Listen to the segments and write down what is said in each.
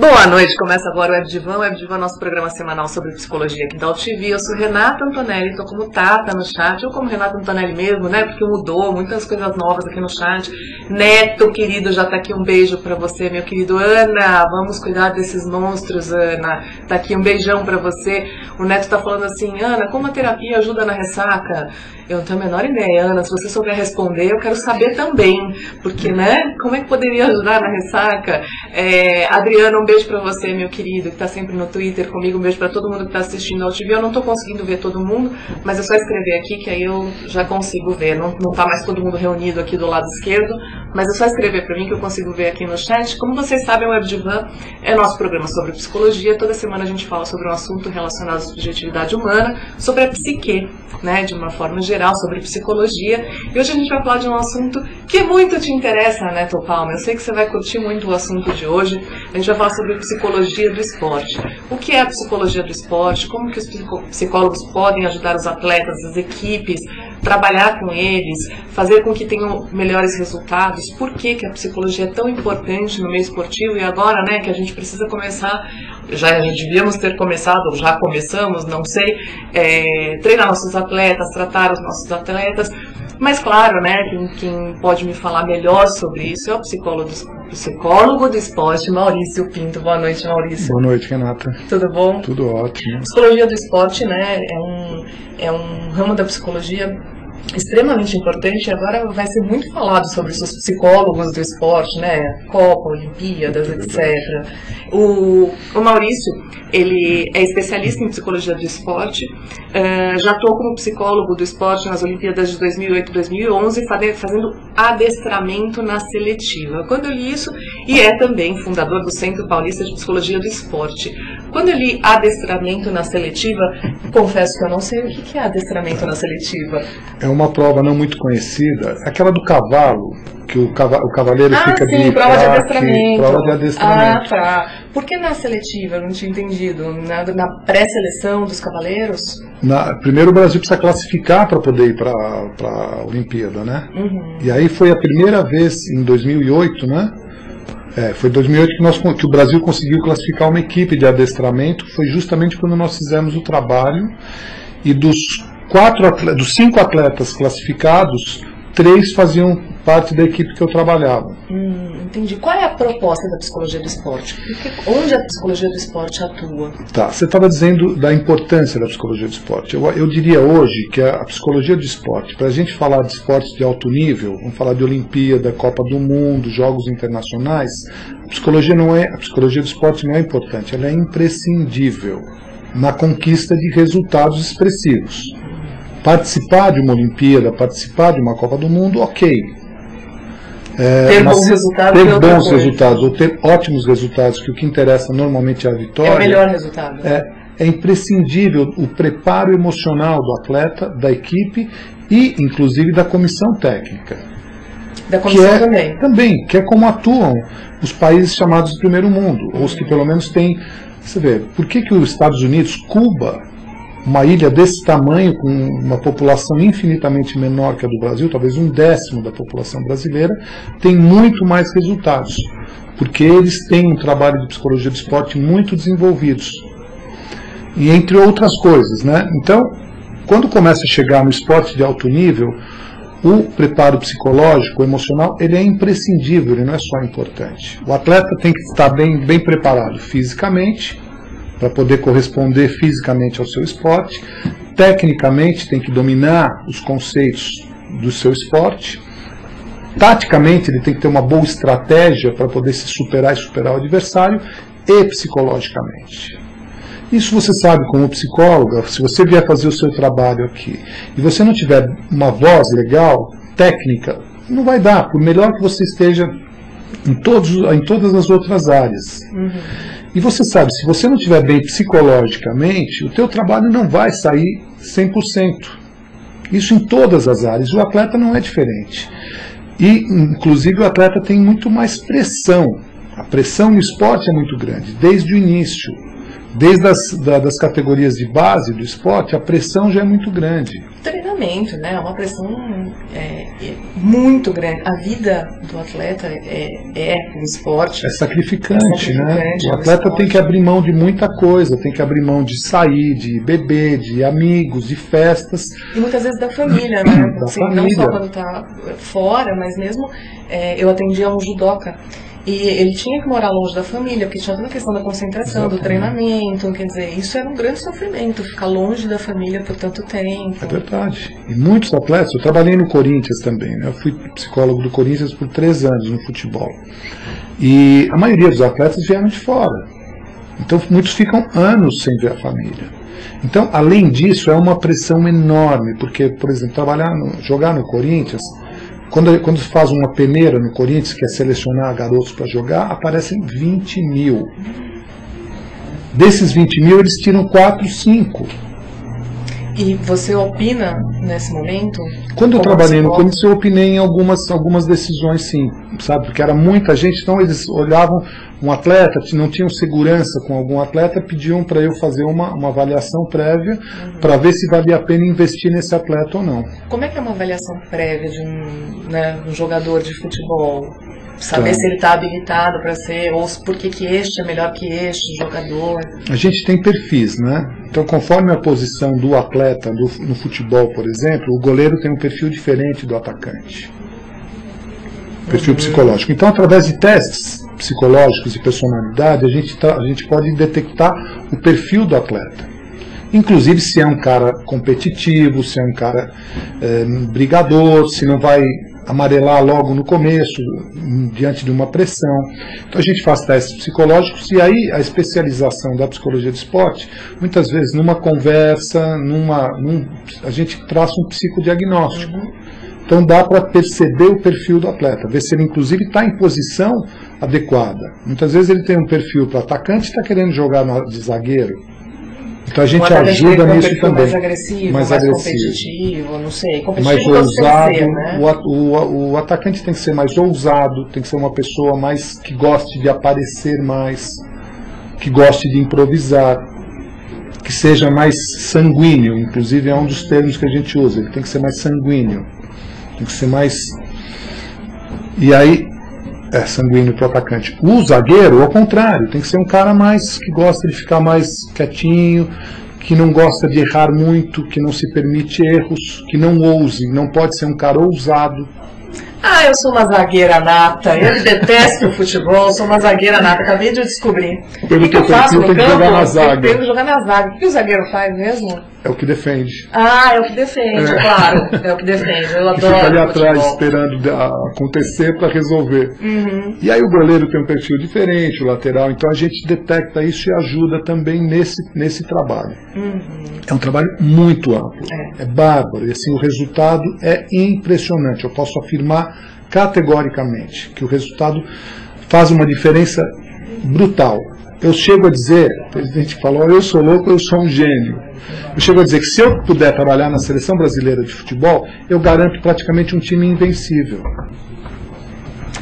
Boa noite, começa agora o WebDivan. O WebDivan é nosso programa semanal sobre psicologia aqui da UltTV. Eu sou Renata Antonelli, estou como Tata no chat, ou como Renata Antonelli mesmo, né? Porque mudou, muitas coisas novas aqui no chat. Neto, querido, já tá aqui um beijo pra você, meu querido. Ana, vamos cuidar desses monstros, Ana. Tá aqui um beijão pra você. O Neto tá falando assim, Ana, como a terapia ajuda na ressaca? Eu não tenho a menor ideia, Ana. Se você souber responder, eu quero saber também. Porque, né? Como é que poderia ajudar na ressaca? Adriano, um beijo pra você, meu querido, que tá sempre no Twitter comigo. Um beijo pra todo mundo que tá assistindo ao TV. Eu não tô conseguindo ver todo mundo, mas é só escrever aqui que aí eu já consigo ver. Não tá mais todo mundo reunido aqui do lado esquerdo, mas é só escrever pra mim que eu consigo ver aqui no chat. Como vocês sabem, o WebDivan é nosso programa sobre psicologia. Toda semana a gente fala sobre um assunto relacionado à subjetividade humana, sobre a psique, né, de uma forma geral, sobre psicologia. E hoje a gente vai falar de um assunto que muito te interessa, Neto Palma. Eu sei que você vai curtir muito o assunto de hoje. A gente vai falar sobre psicologia do esporte. O que é a psicologia do esporte? Como que os psicólogos podem ajudar os atletas, as equipes, trabalhar com eles, fazer com que tenham melhores resultados? Por que a psicologia é tão importante no meio esportivo? E agora, né, que a gente precisa começar, já devíamos ter começado, ou já começamos, não sei, treinar nossos atletas, tratar os nossos atletas. Mas claro, né, quem pode me falar melhor sobre isso é o psicólogo do esporte, Maurício Pinto. Boa noite, Maurício. Boa noite, Renata. Tudo bom? Tudo ótimo. Psicologia do esporte, né, é um ramo da psicologia extremamente importante. Agora vai ser muito falado sobre os psicólogos do esporte, né, Copa, Olimpíadas, etc. O Maurício, ele é especialista em psicologia do esporte, já atuou como psicólogo do esporte nas Olimpíadas de 2008 e 2011, fazendo adestramento na seletiva. Quando eu li isso, e é também fundador do Centro Paulista de Psicologia do Esporte. Quando eu li adestramento na seletiva, confesso que eu não sei o que é adestramento na seletiva. É uma prova não muito conhecida, aquela do cavalo, que o cavaleiro fica sim, prova de adestramento. Prova de adestramento. Ah, tá. Por que na seletiva? Eu não tinha entendido. Na pré-seleção dos cavaleiros? Primeiro o Brasil precisa classificar para poder ir para a Olimpíada, né? Uhum. E aí foi a primeira vez, em 2008, né? Foi em 2008 que o Brasil conseguiu classificar uma equipe de adestramento. Foi justamente quando nós fizemos o trabalho. E dos 5 atletas classificados, 3 faziam parte da equipe que eu trabalhava. Entendi. Qual é a proposta da psicologia do esporte? Onde a psicologia do esporte atua? Tá, você estava dizendo da importância da psicologia do esporte. Eu diria hoje que a psicologia do esporte, para a gente falar de esportes de alto nível, vamos falar de Olimpíada, Copa do Mundo, Jogos Internacionais, a psicologia do esporte não é importante, ela é imprescindível na conquista de resultados expressivos. Participar de uma Olimpíada, participar de uma Copa do Mundo, ok. Ter bons resultados, ter bons resultados ou ter ótimos resultados, que o que interessa normalmente é a vitória. É o melhor resultado. É imprescindível o preparo emocional do atleta, da equipe e, inclusive, da comissão técnica. Da comissão também. Também, que é como atuam os países chamados de primeiro mundo, ou os que pelo menos têm. Você vê, por que os Estados Unidos, Cuba, uma ilha desse tamanho, com uma população infinitamente menor que a do Brasil, talvez 1/10 da população brasileira, tem muito mais resultados, porque eles têm um trabalho de psicologia do esporte muito desenvolvidos, e entre outras coisas, né? Então, quando começa a chegar no esporte de alto nível, o preparo psicológico, emocional, ele é imprescindível, ele não é só importante. O atleta tem que estar bem preparado fisicamente, para poder corresponder fisicamente ao seu esporte. Tecnicamente, tem que dominar os conceitos do seu esporte. Taticamente, ele tem que ter uma boa estratégia para poder se superar e superar o adversário. E psicologicamente. Isso você sabe como psicóloga. Se você vier fazer o seu trabalho aqui e você não tiver uma voz legal, técnica, não vai dar, por melhor que você esteja em todas as outras áreas. Uhum. E você sabe, se você não estiver bem psicologicamente, o teu trabalho não vai sair 100%. Isso em todas as áreas. O atleta não é diferente. E, inclusive, o atleta tem muito mais pressão. A pressão no esporte é muito grande, desde o início. Desde das categorias de base do esporte, a pressão já é muito grande. treinamento, né? É uma pressão muito grande. A vida do atleta o esporte. É sacrificante, né? O atleta tem que abrir mão de muita coisa, tem que abrir mão de sair, de beber, de amigos, de festas. E muitas vezes da família, né? Assim, não só quando tá fora, mas mesmo eu atendia um judoca. E ele tinha que morar longe da família, porque tinha toda a questão da concentração, exatamente, do treinamento, quer dizer, isso era um grande sofrimento, ficar longe da família por tanto tempo. É verdade. E muitos atletas, eu trabalhei no Corinthians também, né? Eu fui psicólogo do Corinthians por 3 anos no futebol. E a maioria dos atletas vieram de fora. Então muitos ficam anos sem ver a família. Então, além disso, é uma pressão enorme, porque, por exemplo, jogar no Corinthians, quando se faz uma peneira no Corinthians, que é selecionar garotos para jogar, aparecem 20 mil. Desses 20 mil, eles tiram 4, 5. E você opina nesse momento? Quando eu trabalhei no Corinthians, eu opinei em algumas decisões, sim, sabe? Porque era muita gente, então eles olhavam um atleta, não tinham segurança com algum atleta, pediam para eu fazer uma avaliação prévia para ver se valia a pena investir nesse atleta ou não. Como é que é uma avaliação prévia de um jogador de futebol? Saber se ele está habilitado para ser, ou por que este é melhor que este jogador. A gente tem perfis, né? Então, conforme a posição do atleta no futebol, por exemplo, o goleiro tem um perfil diferente do atacante. Perfil psicológico. Então, através de testes psicológicos e personalidade, a gente pode detectar o perfil do atleta. Inclusive se é um cara competitivo, se é um cara brigador, se não vai amarelar logo no começo, diante de uma pressão. Então a gente faz testes psicológicos e aí a especialização da psicologia do esporte, muitas vezes numa conversa, a gente traça um psicodiagnóstico. Então dá para perceber o perfil do atleta, ver se ele inclusive está em posição adequada. Muitas vezes ele tem um perfil para atacante e está querendo jogar de zagueiro. Então a gente ajuda nisso também. Mais agressivo, mais competitivo, não sei. Mais ousado. Né? O atacante tem que ser mais ousado, tem que ser uma pessoa mais que goste de aparecer mais, que goste de improvisar, que seja mais sanguíneo. Inclusive é um dos termos que a gente usa. Ele tem que ser mais sanguíneo, tem que ser mais. E aí sanguíneo para o atacante. O zagueiro, ao contrário, tem que ser um cara mais que gosta de ficar mais quietinho, que não gosta de errar muito, que não se permite erros, que não ouse, não pode ser um cara ousado. Ah, eu sou uma zagueira nata, eu detesto o futebol, sou uma zagueira nata, acabei de descobrir. O que eu faço no campo? Jogar na zaga. Tem que jogar na zaga. O que o zagueiro faz mesmo? É o que defende. Ah, é o que defende, claro. É o que defende. Eu adoro. E fica ali atrás esperando acontecer para resolver. E aí o goleiro tem um perfil diferente, o lateral, então a gente detecta isso e ajuda também nesse trabalho. É um trabalho muito amplo, é bárbaro, e assim o resultado é impressionante. Eu posso afirmar categoricamente que o resultado faz uma diferença brutal. Eu chego a dizer, o presidente falou, eu sou louco, eu sou um gênio. Eu chego a dizer que se eu puder trabalhar na seleção brasileira de futebol, eu garanto praticamente um time invencível.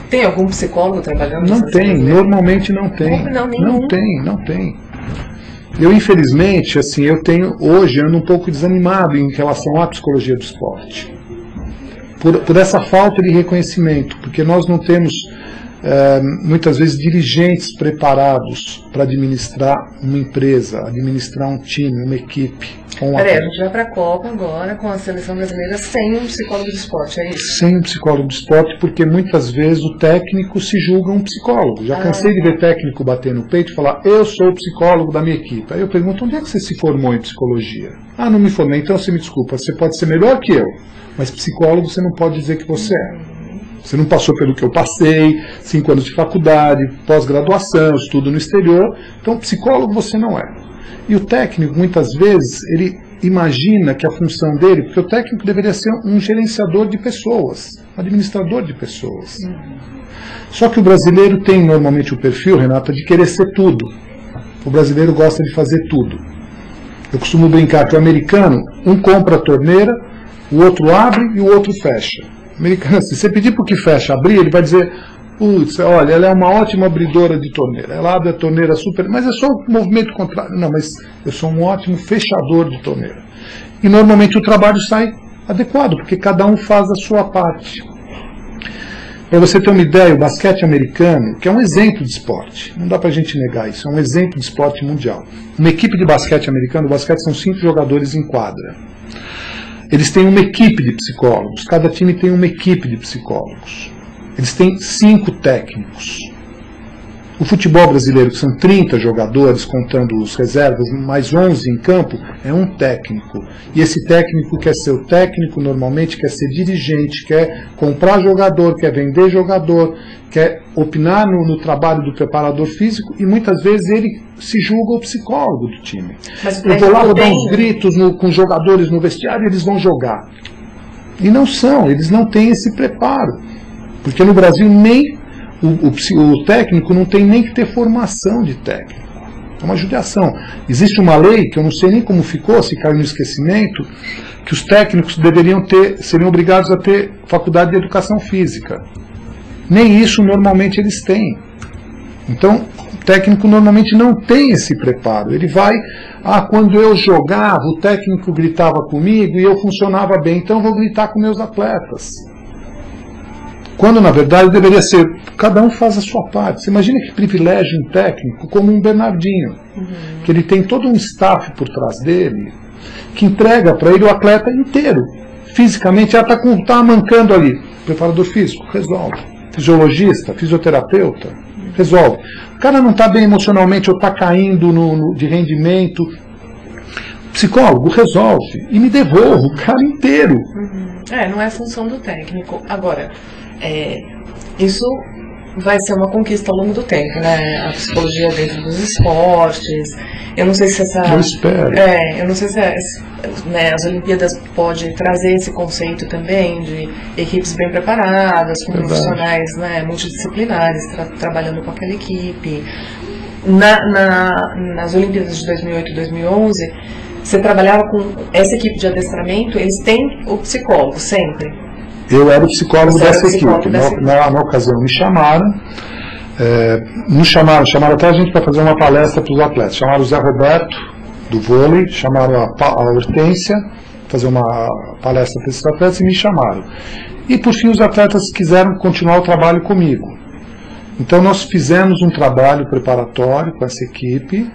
Tem algum psicólogo trabalhando? Não tem, normalmente não tem. Não tem. Eu, infelizmente, assim, hoje ando um pouco desanimado em relação à psicologia do esporte. Por essa falta de reconhecimento, porque nós não temos muitas vezes dirigentes preparados para administrar uma empresa, administrar um time, uma equipe. Peraí, a gente vai para a Copa agora com a seleção brasileira sem um psicólogo do esporte, é isso? Sem um psicólogo do esporte, porque muitas vezes o técnico se julga um psicólogo. Já cansei de ver técnico bater no peito e falar, eu sou o psicólogo da minha equipe. Aí eu pergunto, onde é que você se formou em psicologia? Ah, não me formei, então você me desculpa, você pode ser melhor que eu, mas psicólogo você não pode dizer que você é. Você não passou pelo que eu passei, 5 anos de faculdade, pós-graduação, estudo no exterior, então psicólogo você não é. E o técnico, muitas vezes, ele imagina que a função dele, porque o técnico deveria ser um gerenciador de pessoas, um administrador de pessoas. Só que o brasileiro tem normalmente o perfil, Renata, de querer ser tudo. O brasileiro gosta de fazer tudo. Eu costumo brincar que o americano, um compra a torneira, o outro abre e o outro fecha. O americano, se você pedir para o que fecha abrir, ele vai dizer, putz, olha, ela é uma ótima abridora de torneira, ela abre a torneira super, mas é só o movimento contrário. Não, mas eu sou um ótimo fechador de torneira. E normalmente o trabalho sai adequado, porque cada um faz a sua parte. Para você ter uma ideia, o basquete americano, que é um exemplo de esporte, não dá para a gente negar isso, é um exemplo de esporte mundial. Uma equipe de basquete americano, o basquete são 5 jogadores em quadra. Eles têm uma equipe de psicólogos, cada time tem uma equipe de psicólogos. Eles têm 5 técnicos. O futebol brasileiro, que são 30 jogadores, contando os reservas, mais 11 em campo, é um técnico. E esse técnico quer ser o técnico, normalmente quer ser dirigente, quer comprar jogador, quer vender jogador, quer opinar no trabalho do preparador físico, e muitas vezes ele se julga o psicólogo do time. Eu vou lá, vou dar uns gritos com os jogadores no vestiário e eles vão jogar. E não são, eles não têm esse preparo. Porque no Brasil nem o técnico não tem nem que ter formação de técnico. É uma judiação. Existe uma lei, que eu não sei nem como ficou, se caiu no esquecimento, que os técnicos seriam obrigados a ter faculdade de educação física. Nem isso normalmente eles têm. Então, o técnico normalmente não tem esse preparo. Ele vai, quando eu jogava, o técnico gritava comigo e eu funcionava bem, então eu vou gritar com meus atletas. Quando, na verdade, deveria ser, cada um faz a sua parte. Você imagina que privilégio um técnico como um Bernardinho, que ele tem todo um staff por trás dele, que entrega para ele o atleta inteiro. Fisicamente, ela está mancando ali. Preparador físico, resolve. Fisiologista, fisioterapeuta, resolve. O cara não está bem emocionalmente ou está caindo de rendimento. Psicólogo, resolve. E me devolve o cara inteiro. Não é função do técnico. Agora, isso vai ser uma conquista ao longo do tempo, né? A psicologia dentro dos esportes. Eu não sei se eu espero. Eu não sei se as Olimpíadas pode trazer esse conceito também de equipes bem preparadas, com profissionais, né, multidisciplinares, trabalhando com aquela equipe. Nas Olimpíadas de 2008 e 2011, você trabalhava com essa equipe de adestramento, eles têm o psicólogo sempre? Eu era o psicólogo dessa equipe. Na ocasião me chamaram, chamaram até a gente para fazer uma palestra para os atletas. Chamaram o Zé Roberto, do vôlei, chamaram a Hortência, fazer uma palestra para esses atletas e me chamaram. E por fim os atletas quiseram continuar o trabalho comigo. Então nós fizemos um trabalho preparatório com essa equipe,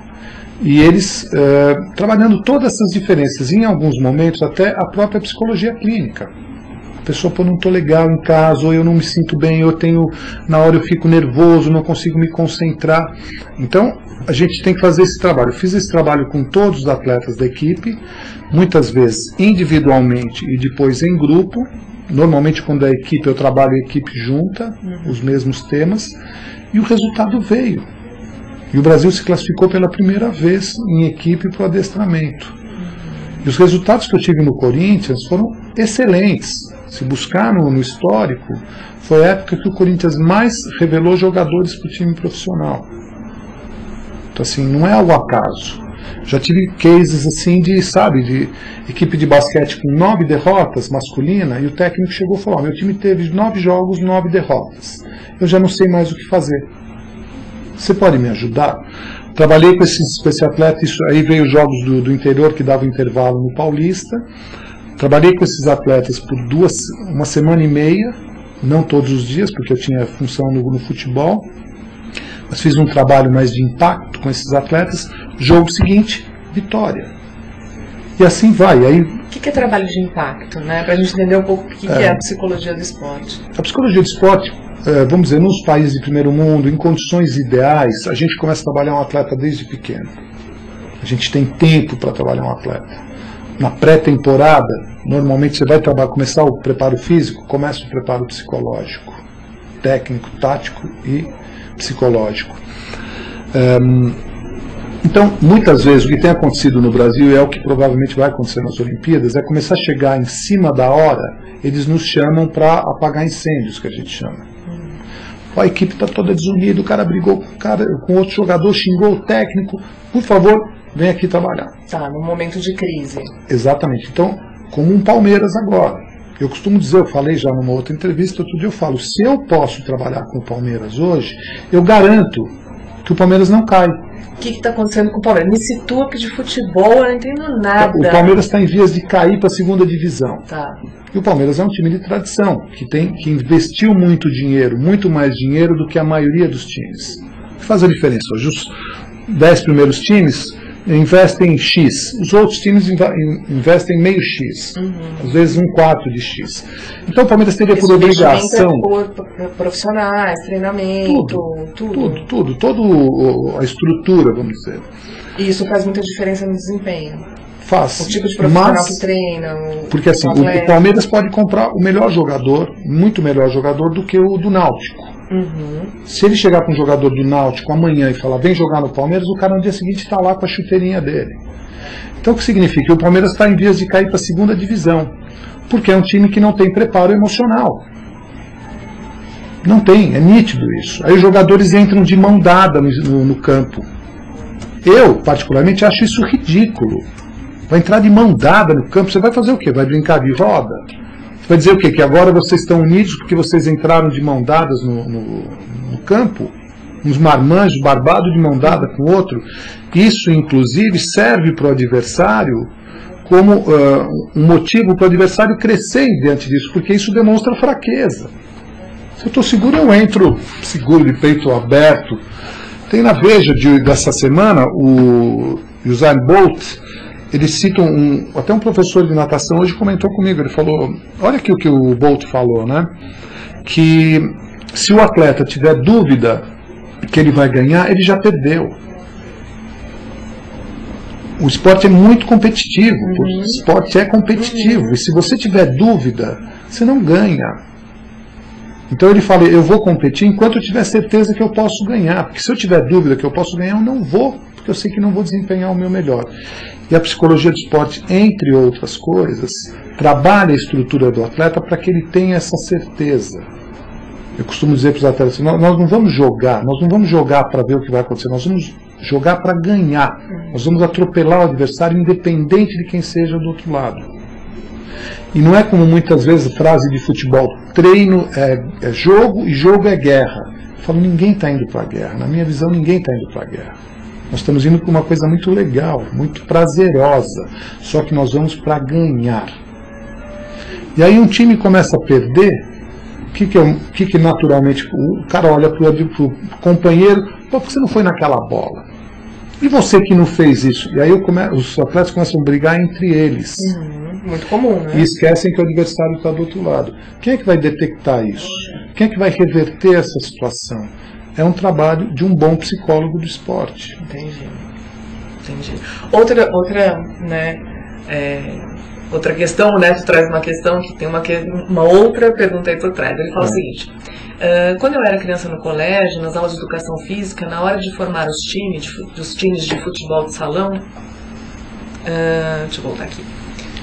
e eles trabalhando todas essas diferenças, em alguns momentos até a própria psicologia clínica. A pessoa, não estou legal em casa, ou eu não me sinto bem, na hora eu fico nervoso, não consigo me concentrar. Então, a gente tem que fazer esse trabalho. Eu fiz esse trabalho com todos os atletas da equipe, muitas vezes individualmente e depois em grupo. Normalmente, quando é equipe, eu trabalho a equipe junta, os mesmos temas, e o resultado veio. E o Brasil se classificou pela primeira vez em equipe para o adestramento. E os resultados que eu tive no Corinthians foram excelentes. Se buscar no histórico, foi a época que o Corinthians mais revelou jogadores para o time profissional. Então, assim, não é algo acaso. Já tive cases assim de equipe de basquete com 9 derrotas masculina, e o técnico chegou e falou: meu time teve 9 jogos, 9 derrotas. Eu já não sei mais o que fazer. Você pode me ajudar? Trabalhei com esse atleta, isso aí veio os jogos do interior que dava intervalo no Paulista. Trabalhei com esses atletas por uma semana e meia, não todos os dias, porque eu tinha função no futebol, mas fiz um trabalho mais de impacto com esses atletas. Jogo seguinte, vitória. E assim vai. Aí, o que é trabalho de impacto, né? Para a gente entender um pouco o que é a psicologia do esporte. A psicologia do esporte, vamos dizer, nos países de primeiro mundo, em condições ideais, a gente começa a trabalhar um atleta desde pequeno. A gente tem tempo para trabalhar um atleta. Na pré-temporada, normalmente você vai começar o preparo físico, começa o preparo psicológico, técnico, tático e psicológico. Então, muitas vezes, o que tem acontecido no Brasil, e é o que provavelmente vai acontecer nas Olimpíadas, é começar a chegar em cima da hora, eles nos chamam para apagar incêndios, que a gente chama. A equipe está toda desunida, o cara brigou com outro jogador, xingou o técnico, por favor, vem aqui trabalhar. Tá, num momento de crise. Exatamente. Então, como um Palmeiras agora. Eu costumo dizer, eu falei já numa outra entrevista, outro dia eu falo, se eu posso trabalhar com o Palmeiras hoje, eu garanto que o Palmeiras não cai. O que está acontecendo com o Palmeiras? Me situa, porque de futebol eu não entendo nada. O Palmeiras está em vias de cair para a segunda divisão. Tá. E o Palmeiras é um time de tradição, que investiu muito dinheiro, muito mais dinheiro do que a maioria dos times. O que faz a diferença? Hoje os 10 primeiros times investem X, os outros times investem meio X, às vezes 1/4 de X. Então o Palmeiras teria por obrigação... Por profissionais, treinamento, tudo, toda a estrutura, vamos dizer. E isso faz muita diferença no desempenho. Faz. O tipo de profissional que treina. Porque assim, o Palmeiras pode comprar o melhor jogador, muito melhor jogador do que o do Náutico. Se ele chegar com um jogador do Náutico amanhã e falar, vem jogar no Palmeiras, o cara no dia seguinte está lá com a chuteirinha dele. Então o que significa? O Palmeiras está em vias de cair para a segunda divisão, porque é um time que não tem preparo emocional. Não tem, é nítido isso. Aí os jogadores entram de mão dada no campo. Eu, particularmente, acho isso ridículo. Vai entrar de mão dada no campo, você vai fazer o quê? Vai brincar de roda? Vai dizer o quê? Que agora vocês estão unidos porque vocês entraram de mão dadas no campo? Uns marmanjos, barbado de mão dada com o outro? Isso, inclusive, serve para o adversário como um motivo para o adversário crescer diante disso, porque isso demonstra fraqueza. Se eu estou seguro, eu entro seguro, de peito aberto. Tem na Veja dessa semana, o Usain Bolt, eles citam, até um professor de natação hoje comentou comigo, ele falou, olha aqui o que o Bolt falou, né? Que se o atleta tiver dúvida que ele vai ganhar, ele já perdeu. O esporte é muito competitivo, o esporte é competitivo, e se você tiver dúvida, você não ganha. Então ele fala, eu vou competir enquanto eu tiver certeza que eu posso ganhar, porque se eu tiver dúvida que eu posso ganhar, eu não vou, porque eu sei que não vou desempenhar o meu melhor. E a psicologia do esporte, entre outras coisas, trabalha a estrutura do atleta para que ele tenha essa certeza. Eu costumo dizer para os atletas, nós não vamos jogar para ver o que vai acontecer, nós vamos jogar para ganhar. Nós vamos atropelar o adversário independente de quem seja do outro lado. E não é como muitas vezes a frase de futebol, treino é jogo e jogo é guerra. Eu falo, ninguém está indo para a guerra. Na minha visão, ninguém está indo para a guerra. Nós estamos indo para uma coisa muito legal, muito prazerosa, só que nós vamos para ganhar. E aí um time começa a perder, o que naturalmente o cara olha para o companheiro, por que você não foi naquela bola? E você que não fez isso? E aí os atletas começam a brigar entre eles. Muito comum, né? E esquecem que o adversário está do outro lado. Quem é que vai detectar isso? Quem é que vai reverter essa situação? É um trabalho de um bom psicólogo do esporte. Entendi. Outra questão, né? Tu traz uma questão que tem uma outra pergunta aí por trás. Ele fala o seguinte: quando eu era criança no colégio, nas aulas de educação física, na hora de formar os times de futebol de salão, deixa eu voltar aqui.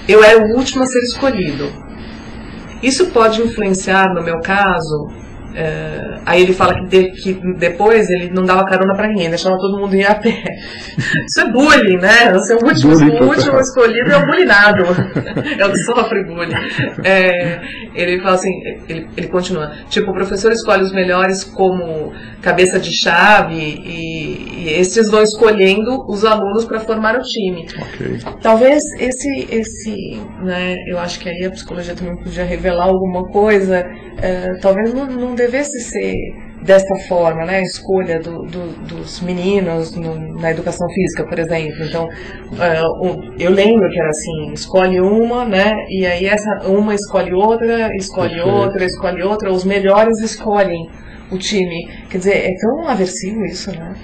Eu era o último a ser escolhido. Isso pode influenciar, no meu caso... aí ele fala que depois ele não dava carona pra ninguém, deixava todo mundo ir a pé. Isso é bullying, né? Você é o último escolhido é o bullyingado. É o que sofre bullying. Ele fala assim, ele continua, tipo, o professor escolhe os melhores como cabeça de chave e esses vão escolhendo os alunos para formar o time. Okay. Talvez né, eu acho que aí a psicologia também podia revelar alguma coisa, talvez não devesse ser desta forma, né, a escolha dos meninos na educação física, por exemplo. Então, eu lembro que era assim, escolhe uma, né, e aí essa uma escolhe outra, os melhores escolhem o time. Quer dizer, é tão aversivo isso, né?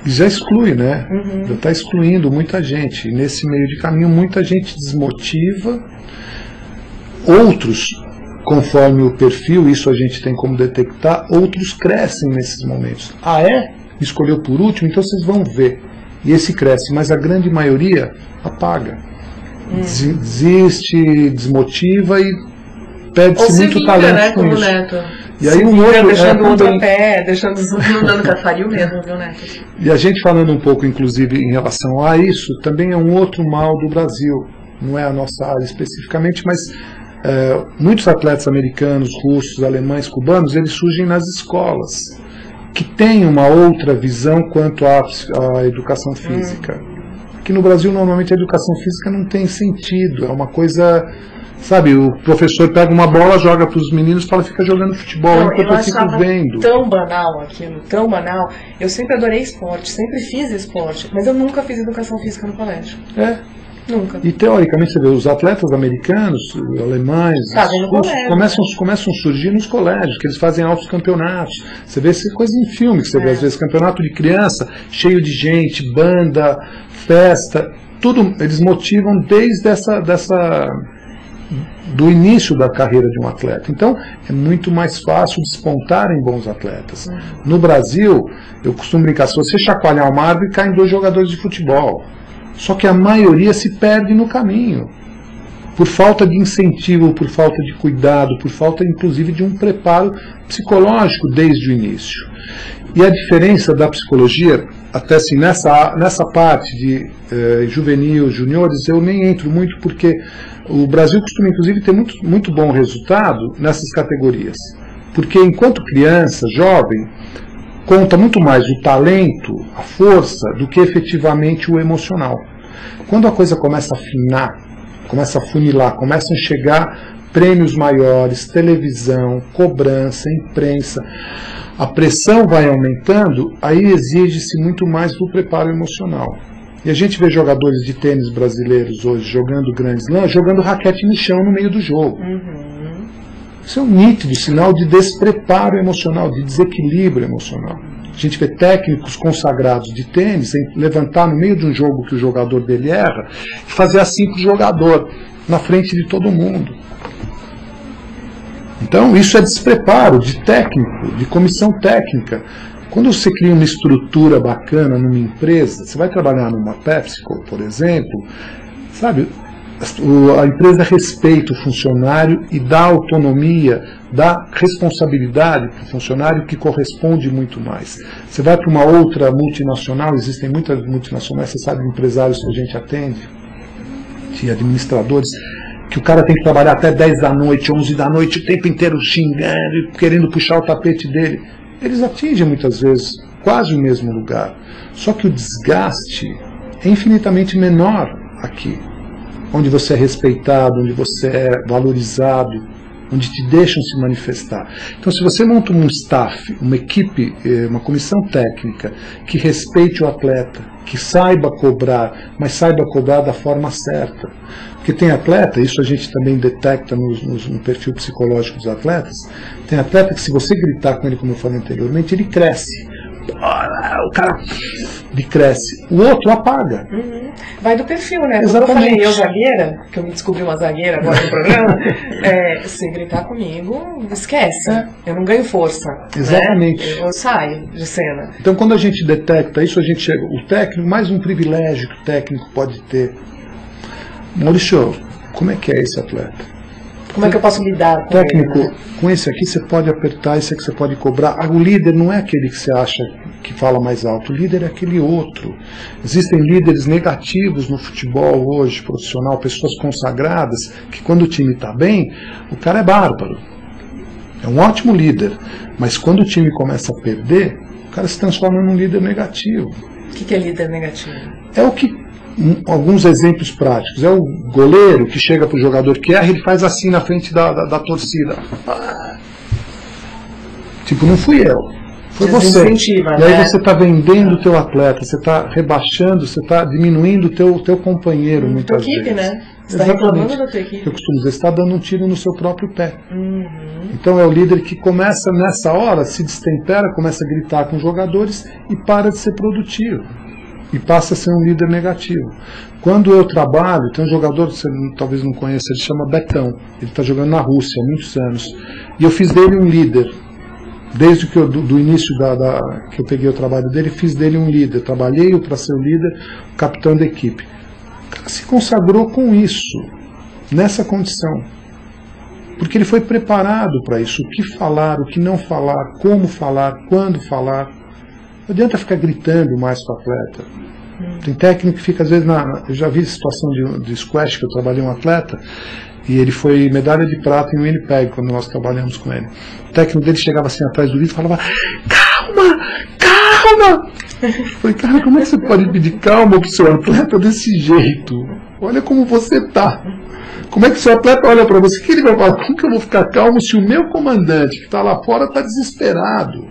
Já exclui, né? Já está excluindo muita gente. E nesse meio de caminho, muita gente desmotiva. Outros, conforme o perfil, isso a gente tem como detectar, outros crescem nesses momentos. Ah, é? Escolheu por último? Então vocês vão ver. E esse cresce, mas a grande maioria apaga. Desiste, desmotiva e perde-se muito talento, né, com isso. Neto. E aí deixando o outro a pé, não dando cafario mesmo, viu, Neto? E a gente falando um pouco, inclusive, em relação a isso, também é um outro mal do Brasil. Não é a nossa área especificamente, mas muitos atletas americanos, russos, alemães, cubanos, eles surgem nas escolas, que têm uma outra visão quanto à educação física. Aqui no Brasil, normalmente, a educação física não tem sentido, é uma coisa... Sabe, o professor pega uma bola, joga para os meninos e fala, fica jogando futebol, não, enquanto eu fico vendo. Tão banal aquilo, tão banal. Eu sempre adorei esporte, sempre fiz esporte, mas eu nunca fiz educação física no colégio. Nunca. E teoricamente, você vê, os atletas americanos, alemães, começam a surgir nos colégios, que eles fazem altos campeonatos. Você vê essa coisa em filme, que você vê às vezes campeonato de criança, cheio de gente, banda, festa, tudo, eles motivam desde do início da carreira de um atleta. Então, é muito mais fácil despontarem bons atletas. No Brasil, eu costumo brincar, se você chacoalhar uma árvore, caem 2 jogadores de futebol. Só que a maioria se perde no caminho. Por falta de incentivo, por falta de cuidado, por falta, inclusive, de um preparo psicológico desde o início. E a diferença da psicologia, até assim, nessa parte de juvenil, juniores, eu nem entro muito porque o Brasil costuma, inclusive, ter muito bom resultado nessas categorias. Porque enquanto criança, jovem, conta muito mais o talento, a força, do que efetivamente o emocional. Quando a coisa começa a afinar, começa a funilar, começam a chegar prêmios maiores, televisão, cobrança, imprensa, a pressão vai aumentando, aí exige-se muito mais do preparo emocional. E a gente vê jogadores de tênis brasileiros hoje jogando Grand Slam, jogando raquete no chão no meio do jogo. Isso é um nítido sinal de despreparo emocional, de desequilíbrio emocional. A gente vê técnicos consagrados de tênis levantar no meio de um jogo que o jogador dele erra e fazer assim para o jogador, na frente de todo mundo. Então, isso é despreparo de técnico, de comissão técnica. Quando você cria uma estrutura bacana numa empresa, você vai trabalhar numa PepsiCo, por exemplo, sabe, a empresa respeita o funcionário e dá autonomia, dá responsabilidade para o funcionário que corresponde muito mais. Você vai para uma outra multinacional, existem muitas multinacionais, você sabe, empresários que a gente atende, de administradores, que o cara tem que trabalhar até 10 da noite, 11 da noite, o tempo inteiro xingando, querendo puxar o tapete dele. Eles atingem muitas vezes quase o mesmo lugar. Só que o desgaste é infinitamente menor aqui, onde você é respeitado, onde você é valorizado, onde te deixam se manifestar. Então, se você monta um staff, uma equipe, uma comissão técnica que respeite o atleta, que saiba cobrar, mas saiba cobrar da forma certa. Porque tem atleta, isso a gente também detecta no perfil psicológico dos atletas, tem atleta que se você gritar com ele, como eu falei anteriormente, ele cresce. O cara cresce. O outro apaga. Vai do perfil, né? Exatamente. Quando eu falei, eu zagueira, que eu me descobri uma zagueira agora no programa, se gritar comigo, esquece. Eu não ganho força. Exatamente. Né? Eu saio de cena. Então, quando a gente detecta isso, a gente chega. O técnico, mais um privilégio que o técnico pode ter. Maurício, como é que é esse atleta? Como é que eu posso lidar com técnico, ele, né? Com esse aqui você pode apertar, esse aqui você pode cobrar. O líder não é aquele que você acha que fala mais alto, o líder é aquele outro. Existem líderes negativos no futebol hoje, profissional, pessoas consagradas, que quando o time está bem, o cara é bárbaro. É um ótimo líder, mas quando o time começa a perder, o cara se transforma num líder negativo. O que é líder negativo? É o que... Alguns exemplos práticos. É o goleiro que chega para o jogador que erra, ele faz assim na frente da torcida. Tipo, não fui eu, foi você. E aí você está vendendo o teu atleta, você está rebaixando, você está diminuindo o teu companheiro muitas vezes. Né? Você está reclamando da tua equipe. Eu costumo dizer, você está dando um tiro no seu próprio pé. Então é o líder que começa nessa hora, se destempera, começa a gritar com os jogadores e para de ser produtivo. E passa a ser um líder negativo. Quando eu trabalho, tem um jogador que você talvez não conheça, ele chama Betão. Ele está jogando na Rússia há muitos anos. E eu fiz dele um líder. Desde que do início que eu peguei o trabalho dele, fiz dele um líder. Trabalhei-o para ser o líder, o capitão da equipe. O cara se consagrou com isso, nessa condição. Porque ele foi preparado para isso. O que falar, o que não falar, como falar, quando falar. Não adianta ficar gritando mais com o atleta. Tem técnico que fica, às vezes, eu já vi situação de squash, que eu trabalhei um atleta, e ele foi medalha de prata em Winnipeg, quando nós trabalhamos com ele. O técnico dele chegava assim atrás do vidro e falava, calma, calma! Eu falei, cara, como é que você pode pedir calma pro seu atleta desse jeito? Olha como você tá. Como é que o seu atleta olha para você? O que ele vai falar? Como que eu vou ficar calmo se o meu comandante, que está lá fora, está desesperado?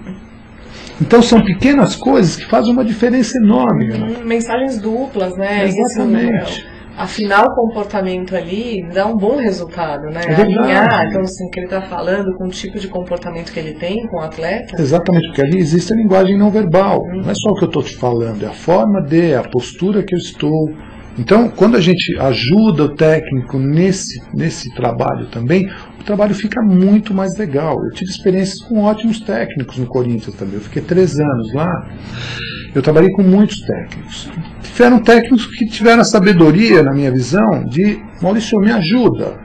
Então são pequenas coisas que fazem uma diferença enorme. Né? Mensagens duplas, né? Exatamente. Isso, afinar o comportamento ali dá um bom resultado, né? É Alinhar, então assim, que ele está falando com o tipo de comportamento que ele tem com o atleta. Exatamente, porque ali existe a linguagem não verbal. Não é só o que eu estou te falando, é a forma de, a postura que eu estou. Então, quando a gente ajuda o técnico nesse trabalho também, o trabalho fica muito mais legal. Eu tive experiências com ótimos técnicos no Corinthians também. Eu fiquei 3 anos lá. Eu trabalhei com muitos técnicos. Tiveram técnicos que tiveram a sabedoria, na minha visão, de Maurício, me ajuda.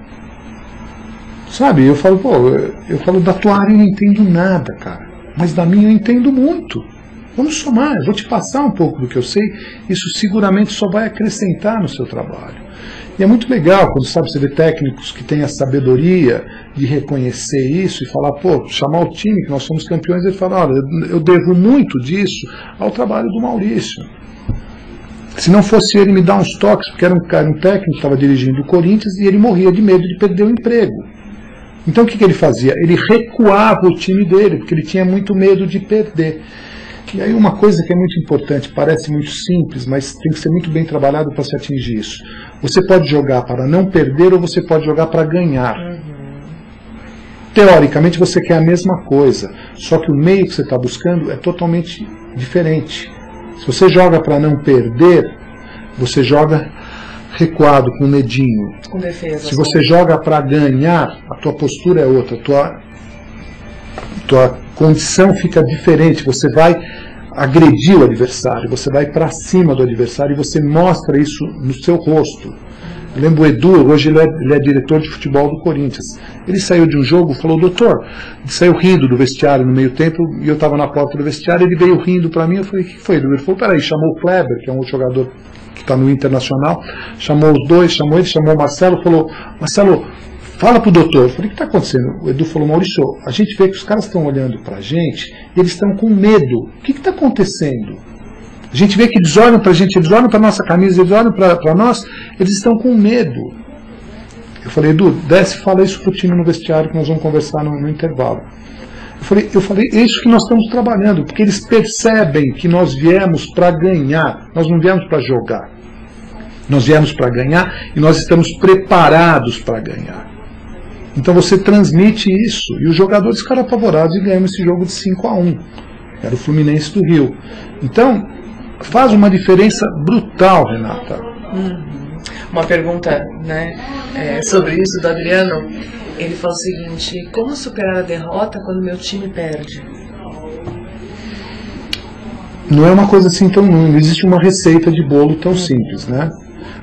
Sabe, eu falo da tua área eu não entendo nada, cara. Mas da minha eu entendo muito. Vamos somar, eu vou te passar um pouco do que eu sei, isso seguramente só vai acrescentar no seu trabalho. E é muito legal quando, sabe, você vê técnicos que têm a sabedoria de reconhecer isso e falar, pô, chamar o time, que nós somos campeões, e falar, olha, eu devo muito disso ao trabalho do Maurício. Se não fosse ele me dar uns toques, porque era um técnico que estava dirigindo o Corinthians e ele morria de medo de perder o emprego. Então o que ele fazia? Ele recuava o time dele, porque ele tinha muito medo de perder. E aí uma coisa que é muito importante, parece muito simples, mas tem que ser muito bem trabalhado para se atingir isso. Você pode jogar para não perder ou você pode jogar para ganhar. Teoricamente você quer a mesma coisa, só que o meio que você está buscando é totalmente diferente. Se você joga para não perder, você joga recuado, com medinho. Com defesa. Se você joga para ganhar, a tua postura é outra, tua condição fica diferente, você vai agredir o adversário, você vai para cima do adversário e você mostra isso no seu rosto. Eu lembro o Edu, hoje ele é diretor de futebol do Corinthians. Ele saiu de um jogo e falou, doutor, ele saiu rindo do vestiário no meio tempo, e eu estava na porta do vestiário, ele veio rindo para mim, eu falei, o que foi, Edu? Ele falou, peraí, chamou o Kleber, que é um outro jogador que está no Internacional, chamou os dois, chamou o Marcelo, falou, Marcelo, fala pro doutor. Eu falei, o que está acontecendo? O Edu falou, Maurício, a gente vê que os caras estão olhando para a gente e eles estão com medo. O que está acontecendo? A gente vê que eles olham para a gente, eles olham para a nossa camisa, eles olham para nós, eles estão com medo. Eu falei, Edu, desce e fala isso pro time no vestiário que nós vamos conversar no intervalo. Eu falei, é isso que nós estamos trabalhando, porque eles percebem que nós viemos para ganhar, nós não viemos para jogar. Nós viemos para ganhar e nós estamos preparados para ganhar. Então você transmite isso. E os jogadores ficaram apavorados e ganhamos esse jogo de 5-1. Era o Fluminense do Rio. Então, faz uma diferença brutal, Renata. Uma pergunta, né, sobre isso do Adriano. Ele fala o seguinte, como superar a derrota quando meu time perde? Não é uma coisa assim tão... Não existe uma receita de bolo tão simples, né?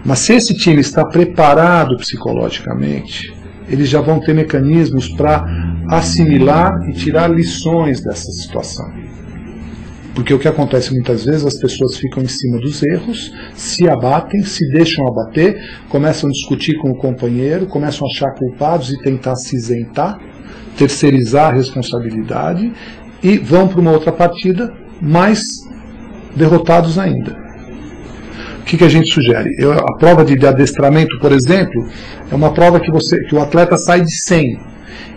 Mas se esse time está preparado psicologicamente, eles já vão ter mecanismos para assimilar e tirar lições dessa situação. Porque o que acontece muitas vezes, as pessoas ficam em cima dos erros, se abatem, se deixam abater, começam a discutir com o companheiro, começam a achar culpados e tentar se isentar, terceirizar a responsabilidade e vão para uma outra partida mais derrotados ainda. O que a gente sugere? A prova de adestramento, por exemplo, é uma prova que o atleta sai de 100.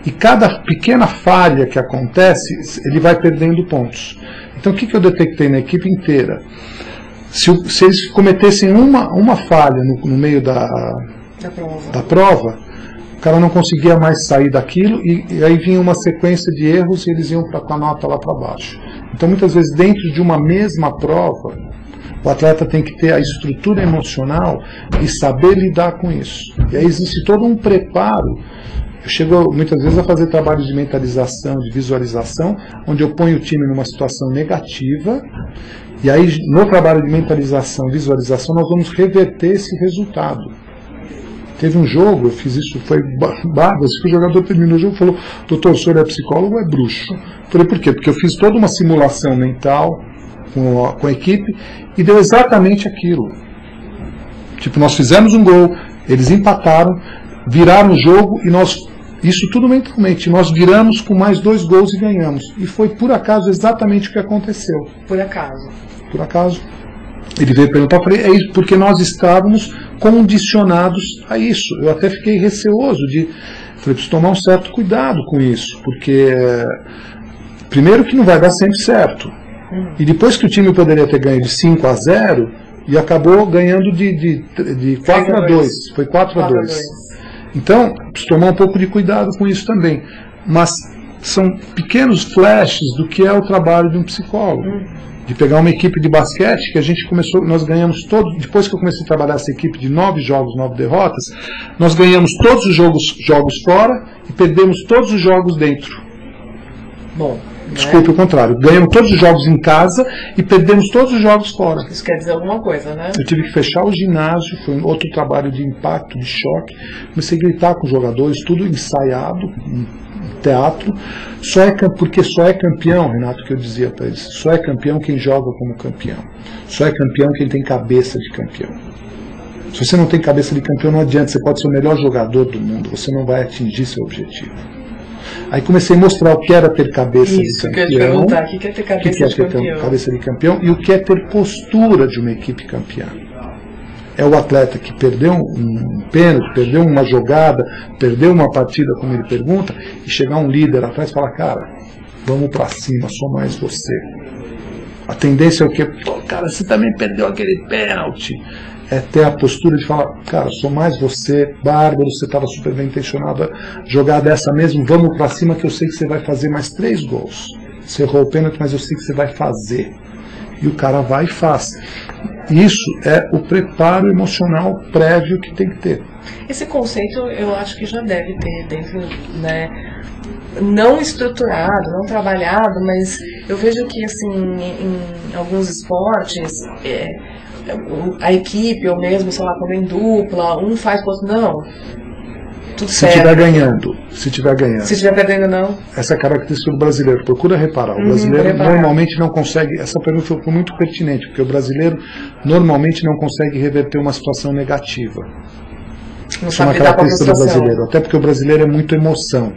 E cada pequena falha que acontece, ele vai perdendo pontos. Então o que eu detectei na equipe inteira? Se eles cometessem uma falha no meio da prova, o cara não conseguia mais sair daquilo e aí vinha uma sequência de erros e eles iam com a nota lá para baixo. Então muitas vezes dentro de uma mesma prova, o atleta tem que ter a estrutura emocional e saber lidar com isso. E aí existe todo um preparo. Eu chego muitas vezes a fazer trabalhos de mentalização, de visualização, onde eu ponho o time numa situação negativa, e aí no trabalho de mentalização, visualização, nós vamos reverter esse resultado. Teve um jogo, eu fiz isso, foi bárbaro, o jogador terminou o jogo e falou, doutor, o senhor é psicólogo ou é bruxo? Eu falei, por quê? Porque eu fiz toda uma simulação mental, com a equipe e deu exatamente aquilo. Tipo, nós fizemos um gol, eles empataram, viraram o jogo e nós, isso tudo mentalmente, nós viramos com mais 2 gols e ganhamos. E foi por acaso exatamente o que aconteceu. Por acaso. Por acaso. Ele veio perguntar, eu falei, é isso, porque nós estávamos condicionados a isso. Eu até fiquei receoso de, falei, preciso tomar um certo cuidado com isso, porque primeiro que não vai dar sempre certo. E depois que o time poderia ter ganho de 5-0 e acabou ganhando de 4-2. Foi 4-2. Então, preciso tomar um pouco de cuidado com isso também. Mas são pequenos flashes do que é o trabalho de um psicólogo. De pegar uma equipe de basquete que a gente começou, nós ganhamos todos, depois que eu comecei a trabalhar essa equipe de 9 jogos, 9 derrotas, nós ganhamos todos os jogos fora e perdemos todos os jogos dentro. Bom, desculpe, o contrário. Ganhamos todos os jogos em casa e perdemos todos os jogos fora. Isso quer dizer alguma coisa, né? Eu tive que fechar o ginásio, foi um outro trabalho de impacto, de choque. Comecei a gritar com os jogadores, tudo ensaiado, teatro, porque só é campeão, Renato, que eu dizia para eles, só é campeão quem joga como campeão, só é campeão quem tem cabeça de campeão. Se você não tem cabeça de campeão, não adianta, você pode ser o melhor jogador do mundo, você não vai atingir seu objetivo. Aí comecei a mostrar o que era ter cabeça de campeão, que eu ia perguntar, o que é ter cabeça de campeão e o que é ter postura de uma equipe campeã. É o atleta que perdeu um pênalti, perdeu uma jogada, perdeu uma partida, como ele pergunta, e chegar um líder atrás e falar, cara, vamos pra cima, sou mais você. A tendência é o quê? Pô, cara, você também perdeu aquele pênalti. É ter a postura de falar, cara, sou mais você, bárbaro, você estava super bem intencionado a jogar dessa mesmo, vamos pra cima que eu sei que você vai fazer mais 3 gols. Você errou o pênalti, mas eu sei que você vai fazer. E o cara vai e faz. Isso é o preparo emocional prévio que tem que ter. Esse conceito eu acho que já deve ter dentro, né, não estruturado, não trabalhado, mas eu vejo que assim, em alguns esportes, a equipe, ou mesmo, sei lá, quando em dupla, um faz o outro, não. Tudo se certo. Tiver ganhando. Se estiver ganhando. Se estiver perdendo, não. Essa é a característica do brasileiro. Procura reparar. O brasileiro normalmente não consegue. Essa pergunta foi muito pertinente, porque o brasileiro normalmente não consegue reverter uma situação negativa. Não Isso é uma sabe lidar com a característica do frustração. brasileiro. Até porque o brasileiro é muito emoção.